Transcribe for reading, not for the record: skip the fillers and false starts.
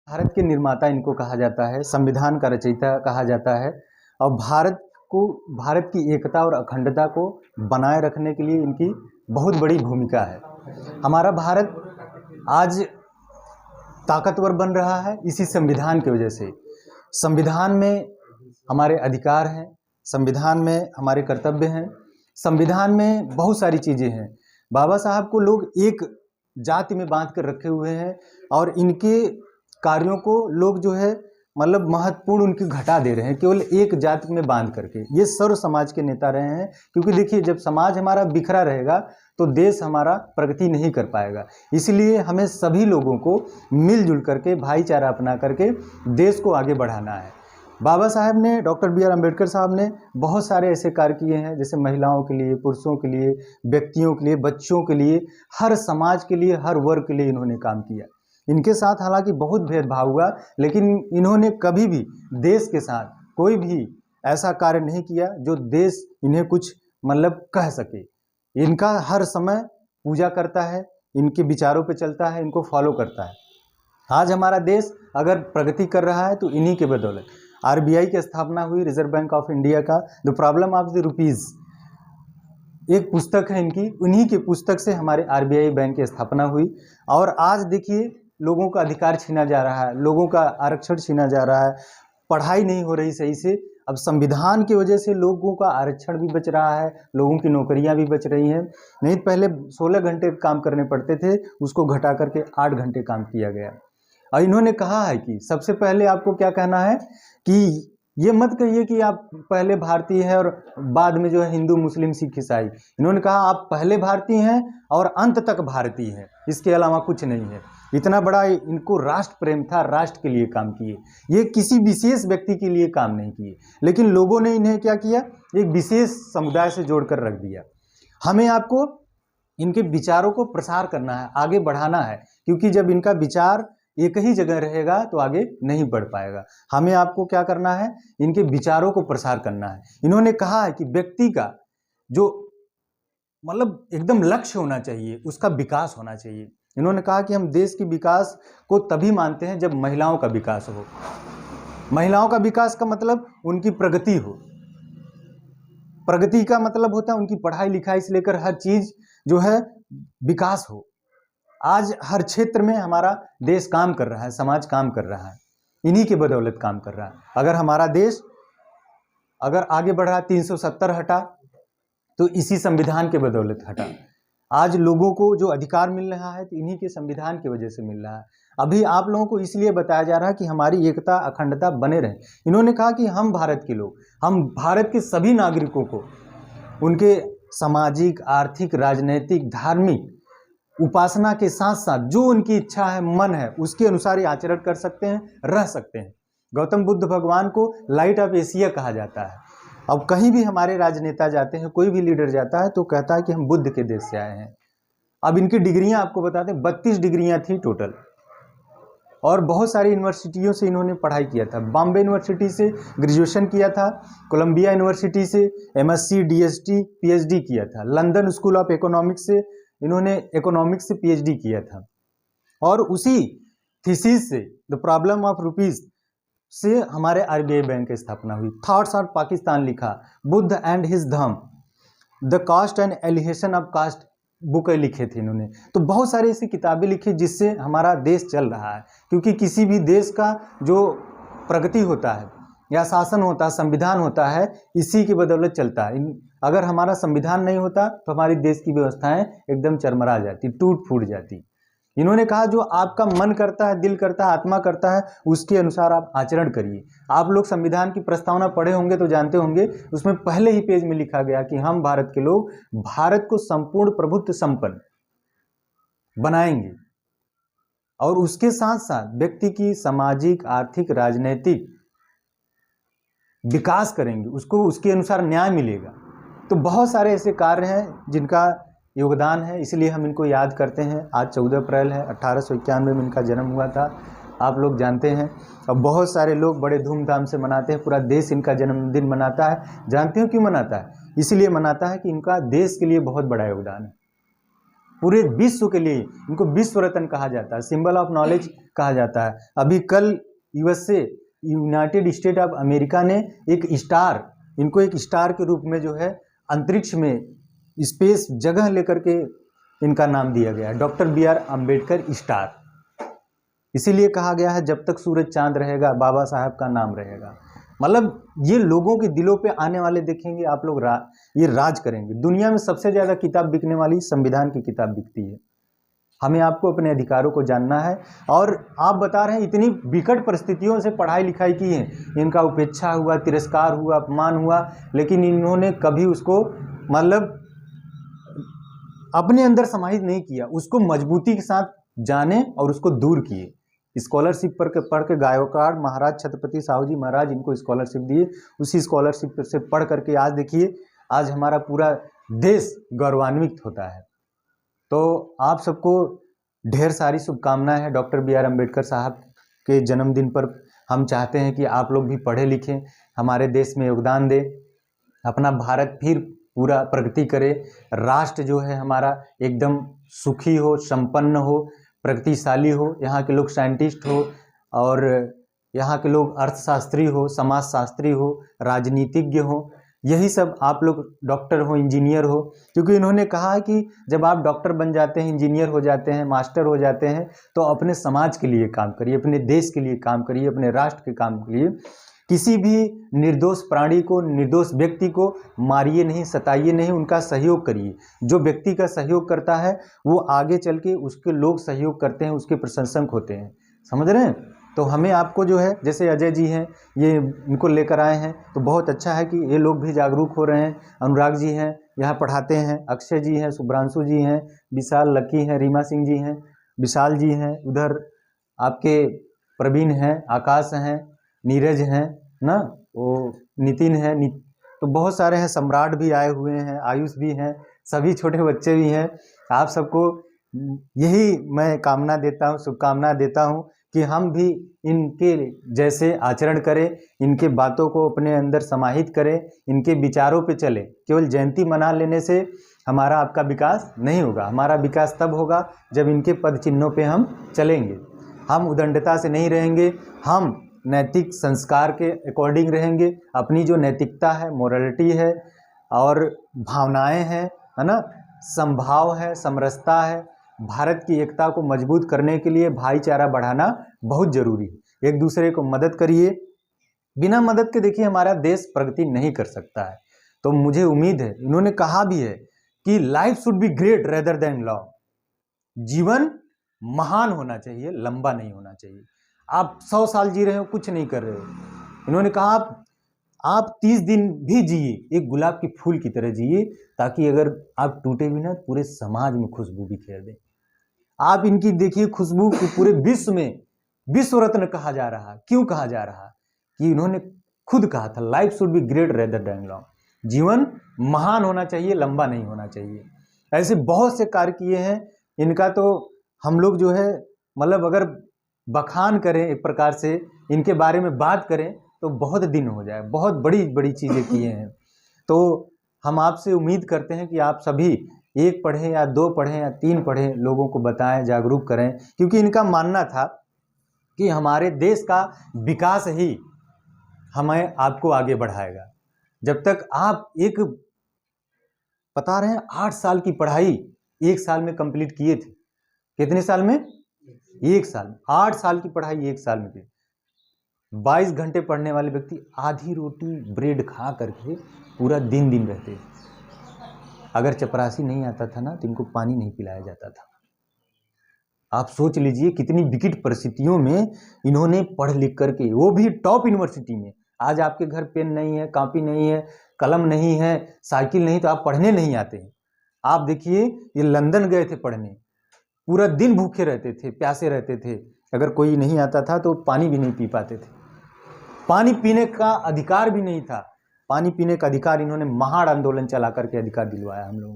भारत के निर्माता इनको कहा जाता है, संविधान का रचयिता कहा जाता है और भारत की एकता और अखंडता को बनाए रखने के लिए इनकी बहुत बड़ी भूमिका है। हमारा भारत आज ताकतवर बन रहा है इसी संविधान की वजह से। संविधान में हमारे अधिकार हैं, संविधान में हमारे कर्तव्य हैं, संविधान में बहुत सारी चीज़ें हैं। बाबा साहब को लोग एक जाति में बांध कर रखे हुए हैं और इनके कार्यों को लोग जो है मतलब महत्वपूर्ण उनकी घटा दे रहे हैं केवल एक जाति में बांध करके। ये सर्व समाज के नेता रहे हैं, क्योंकि देखिए जब समाज हमारा बिखरा रहेगा तो देश हमारा प्रगति नहीं कर पाएगा। इसलिए हमें सभी लोगों को मिलजुल करके भाईचारा अपना करके देश को आगे बढ़ाना है। बाबा साहब ने, डॉक्टर बी आर अम्बेडकर साहब ने बहुत सारे ऐसे कार्य किए हैं, जैसे महिलाओं के लिए, पुरुषों के लिए, व्यक्तियों के लिए, बच्चों के लिए, हर समाज के लिए, हर वर्ग के लिए इन्होंने काम किया। इनके साथ हालांकि बहुत भेदभाव हुआ, लेकिन इन्होंने कभी भी देश के साथ कोई भी ऐसा कार्य नहीं किया जो देश इन्हें कुछ मतलब कह सके। इनका हर समय पूजा करता है, इनके विचारों पे चलता है, इनको फॉलो करता है। आज हमारा देश अगर प्रगति कर रहा है तो इन्हीं के बदौलत। आरबीआई की स्थापना हुई, रिजर्व बैंक ऑफ इंडिया का, the problem of the rupees एक पुस्तक है इनकी, उन्हीं के पुस्तक से हमारे आरबीआई बैंक की स्थापना हुई। और आज देखिए लोगों का अधिकार छीना जा रहा है, लोगों का आरक्षण छीना जा रहा है, पढ़ाई नहीं हो रही सही से। अब संविधान की वजह से लोगों का आरक्षण भी बच रहा है, लोगों की नौकरियां भी बच रही हैं। नहीं तो पहले 16 घंटे काम करने पड़ते थे, उसको घटा करके 8 घंटे काम किया गया। और इन्होंने कहा है कि सबसे पहले आपको क्या कहना है कि ये मत कहिए कि आप पहले भारतीय हैं और बाद में जो है हिंदू, मुस्लिम, सिख, ईसाई। इन्होंने कहा आप पहले भारतीय हैं और अंत तक भारतीय हैं, इसके अलावा कुछ नहीं है। इतना बड़ा इनको राष्ट्र प्रेम था, राष्ट्र के लिए काम किए। ये किसी विशेष व्यक्ति के लिए काम नहीं किए, लेकिन लोगों ने इन्हें क्या किया, एक विशेष समुदाय से जोड़कर रख दिया। हमें आपको इनके विचारों को प्रसार करना है, आगे बढ़ाना है, क्योंकि जब इनका विचार एक ही जगह रहेगा तो आगे नहीं बढ़ पाएगा। हमें आपको क्या करना है, इनके विचारों को प्रसार करना है। इन्होंने कहा है कि व्यक्ति का जो मतलब एकदम लक्ष्य होना चाहिए, उसका विकास होना चाहिए। इन्होंने कहा कि हम देश के विकास को तभी मानते हैं जब महिलाओं का विकास हो। महिलाओं का विकास का मतलब उनकी प्रगति हो। प्रगति का मतलब होता है उनकी पढ़ाई लिखाई से लेकर हर चीज जो है विकास हो। आज हर क्षेत्र में हमारा देश काम कर रहा है, समाज काम कर रहा है, इन्हीं के बदौलत काम कर रहा है। अगर हमारा देश अगर आगे बढ़ा, 370 हटा तो इसी संविधान के बदौलत हटा। आज लोगों को जो अधिकार मिल रहा है तो इन्हीं के संविधान की वजह से मिल रहा है। अभी आप लोगों को इसलिए बताया जा रहा है कि हमारी एकता अखंडता बने रहे। इन्होंने कहा कि हम भारत के लोग, हम भारत के सभी नागरिकों को उनके सामाजिक, आर्थिक, राजनैतिक, धार्मिक उपासना के साथ साथ जो उनकी इच्छा है, मन है, उसके अनुसार ही आचरण कर सकते हैं, रह सकते हैं। गौतम बुद्ध भगवान को लाइट ऑफ एशिया कहा जाता है। अब कहीं भी हमारे राजनेता जाते हैं, कोई भी लीडर जाता है तो कहता है कि हम बुद्ध के देश से आए हैं। अब इनकी डिग्रियां आपको बताते हैं, 32 डिग्रियां थी टोटल, और बहुत सारी यूनिवर्सिटियों से इन्होंने पढ़ाई किया था। बॉम्बे यूनिवर्सिटी से ग्रेजुएशन किया था, कोलंबिया यूनिवर्सिटी से एमएससी, डीएसटी, पीएचडी किया था, लंदन स्कूल ऑफ इकोनॉमिक्स से इन्होंने इकोनॉमिक्स से पीएचडी किया था, और उसी थीसिस से द प्रॉब्लम ऑफ रुपीज से हमारे आरबीआई बैंक की स्थापना हुई। थॉट्स ऑफ पाकिस्तान लिखा, Buddha and his Dhamma, the caste and annihilation of caste book लिखे थे इन्होंने। तो बहुत सारी ऐसी किताबें लिखी जिससे हमारा देश चल रहा है, क्योंकि किसी भी देश का जो प्रगति होता है या शासन होता है, संविधान होता है, इसी की बदौलत चलता है। अगर हमारा संविधान नहीं होता तो हमारी देश की व्यवस्थाएं एकदम चरमरा जाती, टूट फूट जाती। इन्होंने कहा जो आपका मन करता है, दिल करता है, आत्मा करता है, उसके अनुसार आप आचरण करिए। आप लोग संविधान की प्रस्तावना पढ़े होंगे तो जानते होंगे, उसमें पहले ही पेज में लिखा गया कि हम भारत के लोग भारत को संपूर्ण प्रभुत्व संपन्न बनाएंगे, और उसके साथ साथ व्यक्ति की सामाजिक, आर्थिक, राजनैतिक विकास करेंगे, उसको उसके अनुसार न्याय मिलेगा। तो बहुत सारे ऐसे कार्य हैं जिनका योगदान है, इसलिए हम इनको याद करते हैं। आज 14 अप्रैल है, 1891 में इनका जन्म हुआ था, आप लोग जानते हैं। और बहुत सारे लोग बड़े धूमधाम से मनाते हैं, पूरा देश इनका जन्मदिन मनाता है। जानते हो क्यों मनाता है? इसलिए मनाता है कि इनका देश के लिए बहुत बड़ा योगदान है। पूरे विश्व के लिए इनको विश्व रत्न कहा जाता है, सिंबल ऑफ नॉलेज कहा जाता है। अभी कल USA, United state of America ने इनको एक स्टार के रूप में जो है अंतरिक्ष में स्पेस जगह लेकर के इनका नाम दिया गया है, डॉक्टर BR अम्बेडकर स्टार। इसीलिए कहा गया है जब तक सूरज चांद रहेगा बाबा साहब का नाम रहेगा। मतलब ये लोगों के दिलों पे आने वाले, देखेंगे आप लोग ये राज करेंगे। दुनिया में सबसे ज़्यादा किताब बिकने वाली संविधान की किताब बिकती है। हमें आपको अपने अधिकारों को जानना है। और आप बता रहे हैं इतनी विकट परिस्थितियों से पढ़ाई लिखाई की है, इनका उपेक्षा हुआ, तिरस्कार हुआ, अपमान हुआ, लेकिन इन्होंने कभी उसको मतलब अपने अंदर समाहित नहीं किया, उसको मजबूती के साथ जाने और उसको दूर किए। स्कॉलरशिप पढ़ के गायकवाड़ महाराज छत्रपति साहू जी महाराज इनको स्कॉलरशिप दिए, उसी स्कॉलरशिप से पढ़ करके आज देखिए आज हमारा पूरा देश गौरवान्वित होता है। तो आप सबको ढेर सारी शुभकामनाएं हैं डॉक्टर BR अम्बेडकर साहब के जन्मदिन पर। हम चाहते हैं कि आप लोग भी पढ़े लिखें, हमारे देश में योगदान दें, अपना भारत फिर पूरा प्रगति करे, राष्ट्र जो है हमारा एकदम सुखी हो, संपन्न हो, प्रगतिशाली हो, यहाँ के लोग साइंटिस्ट हो और यहाँ के लोग अर्थशास्त्री हो, समाजशास्त्री हो, राजनीतिज्ञ हो, यही सब आप लोग डॉक्टर हो, इंजीनियर हो। क्योंकि इन्होंने कहा है कि जब आप डॉक्टर बन जाते हैं, इंजीनियर हो जाते हैं, मास्टर हो जाते हैं, तो अपने समाज के लिए काम करिए, अपने देश के लिए काम करिए, अपने राष्ट्र के काम के लिए। किसी भी निर्दोष प्राणी को, निर्दोष व्यक्ति को मारिए नहीं, सताइए नहीं, उनका सहयोग करिए। जो व्यक्ति का सहयोग करता है वो आगे चल के उसके लोग सहयोग करते हैं, उसके प्रशंसक होते हैं, समझ रहे हैं। तो हमें आपको जो है, जैसे अजय जी हैं, ये इनको लेकर आए हैं, तो बहुत अच्छा है कि ये लोग भी जागरूक हो रहे हैं। अनुराग जी हैं, यहाँ पढ़ाते हैं, अक्षय जी हैं, शुभ्रांशु जी हैं, विशाल लकी हैं, रीमा सिंह जी हैं, विशाल जी हैं, उधर आपके प्रवीण हैं, आकाश हैं, नीरज हैं ना, वो नितिन है, तो बहुत सारे हैं, सम्राट भी आए हुए हैं, आयुष भी हैं, सभी छोटे बच्चे भी हैं। आप सबको यही मैं कामना देता हूँ, शुभकामना देता हूँ कि हम भी इनके जैसे आचरण करें, इनके बातों को अपने अंदर समाहित करें, इनके विचारों पे चलें। केवल जयंती मना लेने से हमारा आपका विकास नहीं होगा। हमारा विकास तब होगा जब इनके पद चिन्हों पे हम चलेंगे। हम उदंडता से नहीं रहेंगे, हम नैतिक संस्कार के अकॉर्डिंग रहेंगे। अपनी जो नैतिकता है, मोरालिटी है और भावनाएं हैं, है ना, संभाव है, समरसता है, भारत की एकता को मजबूत करने के लिए भाईचारा बढ़ाना बहुत जरूरी है। एक दूसरे को मदद करिए, बिना मदद के देखिए हमारा देश प्रगति नहीं कर सकता है। तो मुझे उम्मीद है, इन्होंने कहा भी है कि life should be great rather than long. जीवन महान होना चाहिए, लंबा नहीं होना चाहिए। आप 100 साल जी रहे हो, कुछ नहीं कर रहे हो। इन्होंने कहा आप 30 दिन भी जिए, एक गुलाब के फूल की तरह जिए, ताकि अगर आप टूटे भी ना, पूरे समाज में खुशबू बिखेर दें। आप इनकी देखिए खुशबू की पूरे विश्व में विश्व रत्न कहा जा रहा। क्यों कहा जा रहा? कि इन्होंने खुद कहा था life should be great rather than long. जीवन महान होना चाहिए, लंबा नहीं होना चाहिए। ऐसे बहुत से कार्य किए हैं इनका। तो हम लोग जो है मतलब अगर बखान करें एक प्रकार से, इनके बारे में बात करें तो बहुत दिन हो जाए। बहुत बड़ी बड़ी चीज़ें किए हैं। तो हम आपसे उम्मीद करते हैं कि आप सभी एक पढ़ें या 2 पढ़ें या 3 पढ़ें, लोगों को बताएं, जागरूक करें। क्योंकि इनका मानना था कि हमारे देश का विकास ही हमें आपको आगे बढ़ाएगा। जब तक आप एक बता रहे हैं 8 साल की पढ़ाई 1 साल में कंप्लीट किए थे। कितने साल में? 1 साल। 8 साल की पढ़ाई 1 साल में की। 22 घंटे पढ़ने वाले व्यक्ति आधी रोटी ब्रेड खा करके पूरा दिन रहते। अगर चपरासी नहीं आता था ना तो इनको पानी नहीं पिलाया जाता था। आप सोच लीजिए कितनी विकट परिस्थितियों में इन्होंने पढ़ लिख करके, वो भी टॉप यूनिवर्सिटी में। आज आपके घर पेन नहीं है, कॉपी नहीं है, कलम नहीं है, साइकिल नहीं, तो आप पढ़ने नहीं आते हैं। आप देखिए ये लंदन गए थे पढ़ने, पूरा दिन भूखे रहते थे, प्यासे रहते थे। अगर कोई नहीं आता था तो पानी भी नहीं पी पाते थे। पानी पीने का अधिकार भी नहीं था। पानी पीने का अधिकार इन्होंने महान आंदोलन चला करके अधिकार दिलवाया हम लोगों को।